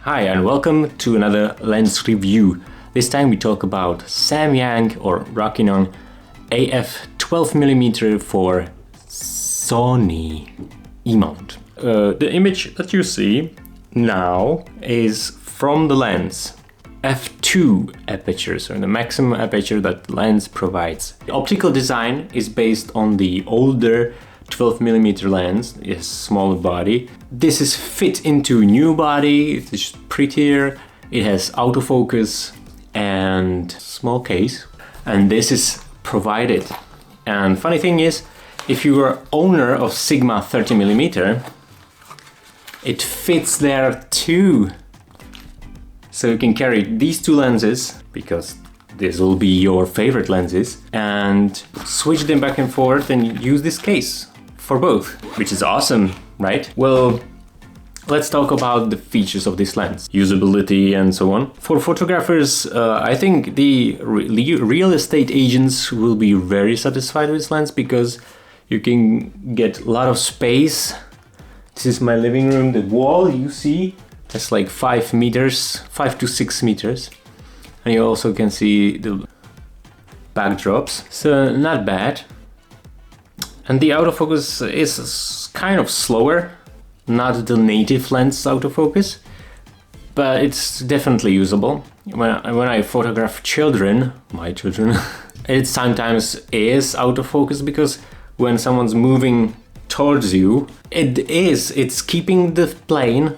Hi and welcome to another lens review. This time we talk about Samyang or Rokinon AF 12mm for Sony E-mount. The image that you see now is from the lens f2 aperture, so the maximum aperture that the lens provides. The optical design is based on the older 12mm lens, a smaller body. This is fit into new body, it is prettier, it has autofocus and small case, and this is provided. And funny thing is, if you are owner of Sigma 30mm, it fits there too. So you can carry these two lenses, because this will be your favorite lenses, and switch them back and forth and use this case for both, which is awesome, right? Well, let's talk about the features of this lens, usability and so on. For photographers, I think the real estate agents will be very satisfied with this lens because you can get a lot of space. This is my living room. The wall you see, that's like 5 to 6 meters. And you also can see the backdrops, so not bad. And the autofocus is kind of slower, not the native lens autofocus, but it's definitely usable. When I photograph children, my children, it sometimes is autofocus because when someone's moving towards you, it's keeping the plane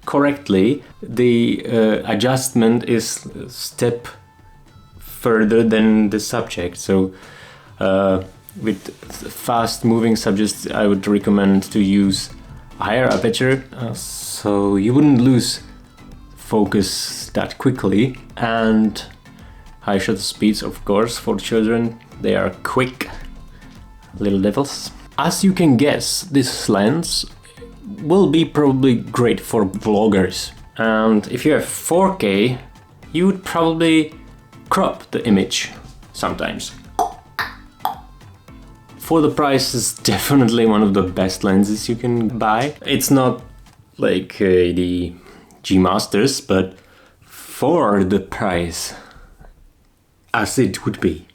correctly. The adjustment is a step further than the subject. So with fast moving subjects, I would recommend to use a higher aperture so you wouldn't lose focus that quickly, and high shutter speeds, of course, for children. They are quick little devils. As you can guess, this lens will be probably great for vloggers, and if you have 4K, you would probably crop the image sometimes. For the price, it's definitely one of the best lenses you can buy. It's not like the G Masters, but for the price, as it would be.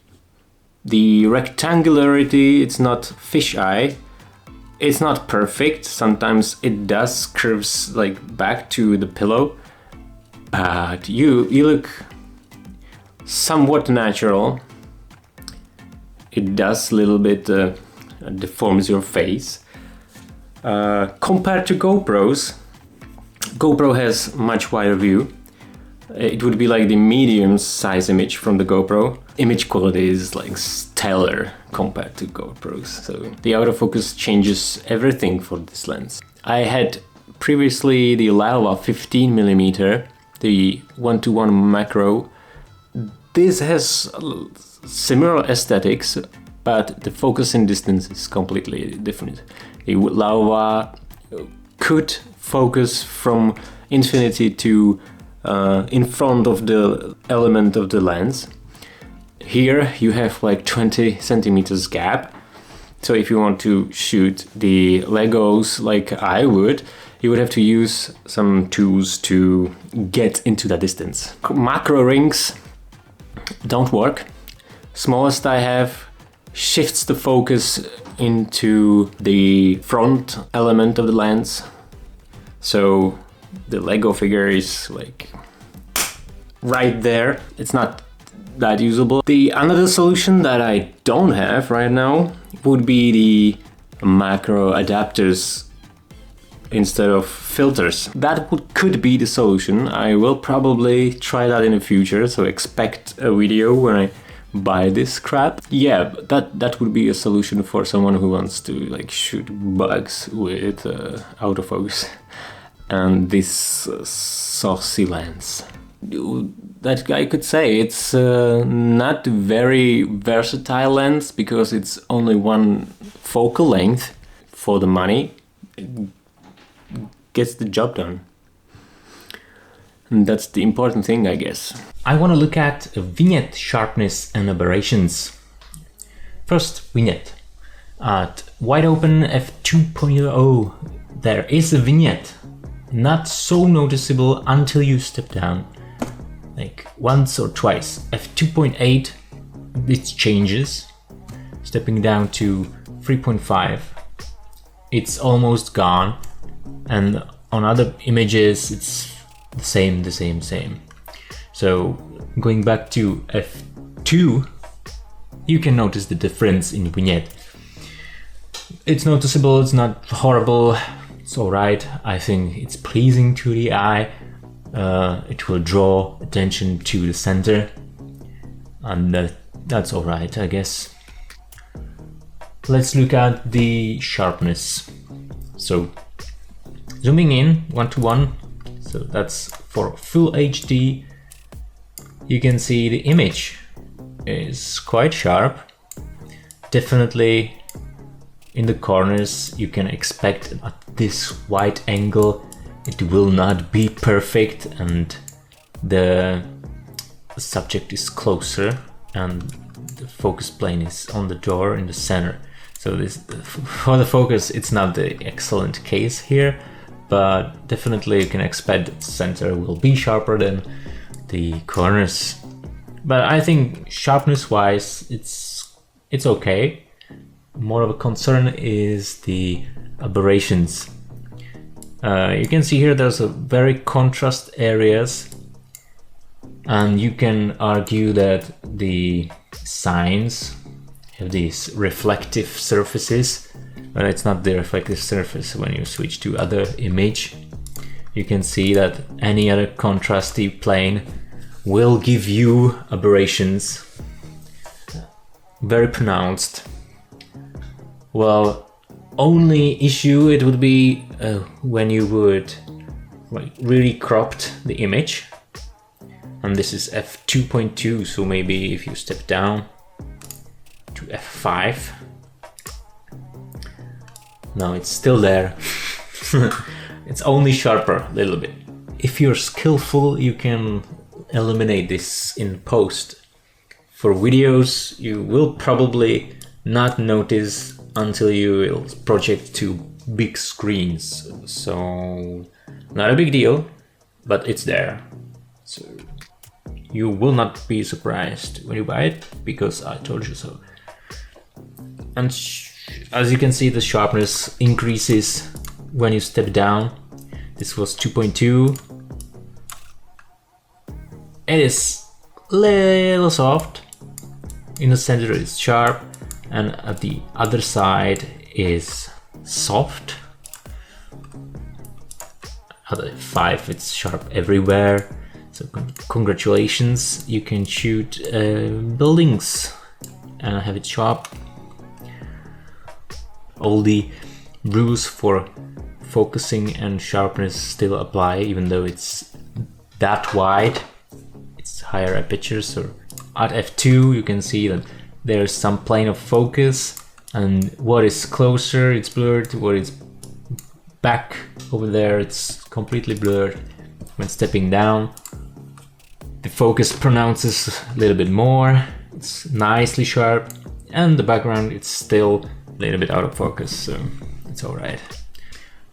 The rectangularity, it's not fisheye. It's not perfect. Sometimes it does curves like back to the pillow, but you look somewhat natural. It does a little bit deforms your face. Compared to GoPros, GoPro has much wider view. It would be like the medium size image from the GoPro. Image quality is like stellar compared to GoPros. So the autofocus changes everything for this lens. I had previously the Laowa 15mm, the 1:1 macro. This has similar aesthetics, but the focus and distance is completely different. The Laowa could focus from infinity to in front of the element of the lens. Here you have like 20 centimeters gap. So if you want to shoot the Legos like I would, you would have to use some tools to get into that distance. Macro rings don't work. Smallest I have shifts the focus into the front element of the lens. So the Lego figure is like right there. It's not that usable. The another solution that I don't have right now would be the macro adapters instead of filters. That could be the solution. I will probably try that in the future, so expect a video when I buy this crap. Yeah, that would be a solution for someone who wants to like shoot bugs with autofocus and this saucy lens. That guy could say it's not very versatile lens because it's only one focal length. For the money, it gets the job done. And that's the important thing, I guess. I want to look at vignette sharpness and aberrations. First, vignette. At wide open f2.0, there is a vignette not so noticeable until you step down, like once or twice. f2.8, this changes. Stepping down to 3.5, it's almost gone, and on other images it's the same. So going back to f2, you can notice the difference in vignette. It's noticeable, it's not horrible, it's alright. I think it's pleasing to the eye. It will draw attention to the center, and that's alright, I guess. Let's look at the sharpness. So zooming in 1:1, so that's for full HD. You can see the image is quite sharp. Definitely in the corners you can expect at this wide angle it will not be perfect, and the subject is closer and the focus plane is on the door in the center. So this, for the focus, it's not the excellent case here, but definitely you can expect that the center will be sharper than the corners. But I think sharpness wise it's okay. More of a concern is the aberrations. You can see here there's a very contrast areas, and you can argue that the signs have these reflective surfaces, but it's not the reflective surface. When you switch to other image, you can see that any other contrasty plane will give you aberrations, very pronounced. Well, only issue it would be when you would really cropped the image, and this is f2.2, so maybe if you step down to f5, now it's still there. It's only sharper a little bit. If you're skillful, you can eliminate this in post. For videos, you will probably not notice until you will project to big screens. So not a big deal, but it's there. So you will not be surprised when you buy it, because I told you so. And as you can see, the sharpness increases when you step down. This was 2.2. It is little soft. In the center it's sharp, and at the other side is soft. At 5 it's sharp everywhere. So congratulations, you can shoot buildings and have it sharp. All the rules for focusing and sharpness still apply, even though it's that wide. It's higher aperture, so at f2 you can see that there's some plane of focus, and what is closer it's blurred, what is back over there it's completely blurred. When stepping down, the focus pronounces a little bit more, it's nicely sharp, and the background it's still a little bit out of focus, so it's alright.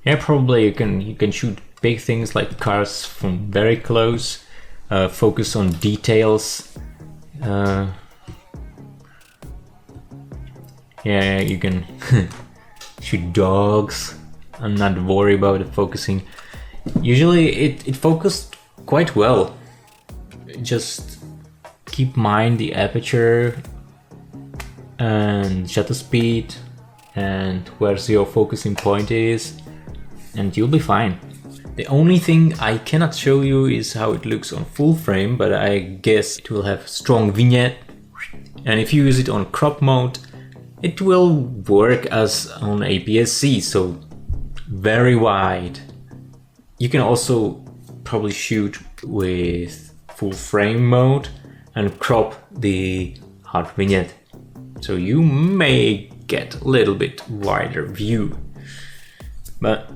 Yeah, probably you can shoot big things like cars from very close, focus on details. Yeah, you can shoot dogs and not worry about the focusing. Usually it focused quite well. Just keep in mind the aperture and shutter speed and where your focusing point is, and you'll be fine. The only thing I cannot show you is how it looks on full frame, but I guess it will have strong vignette, and if you use it on crop mode it will work as on APS-C, so very wide. You can also probably shoot with full frame mode and crop the hard vignette, so you may get a little bit wider view. But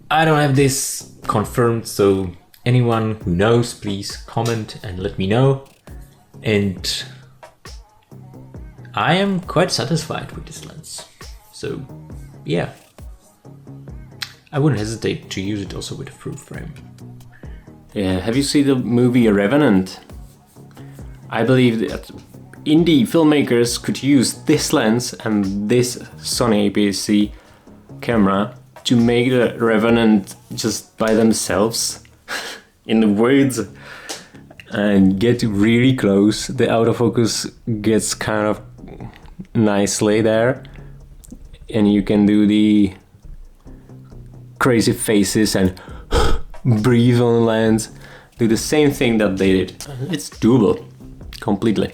I don't have this confirmed, so anyone who knows, please comment and let me know. And I am quite satisfied with this lens. So yeah, I wouldn't hesitate to use it also with a full frame. Yeah, have you seen the movie Revenant? I believe that indie filmmakers could use this lens and this Sony APS-C camera to make the Revenant just by themselves in the woods and get really close. The autofocus gets kind of nicely there, and you can do the crazy faces and breathe on the lens, do the same thing that they did. It's doable completely.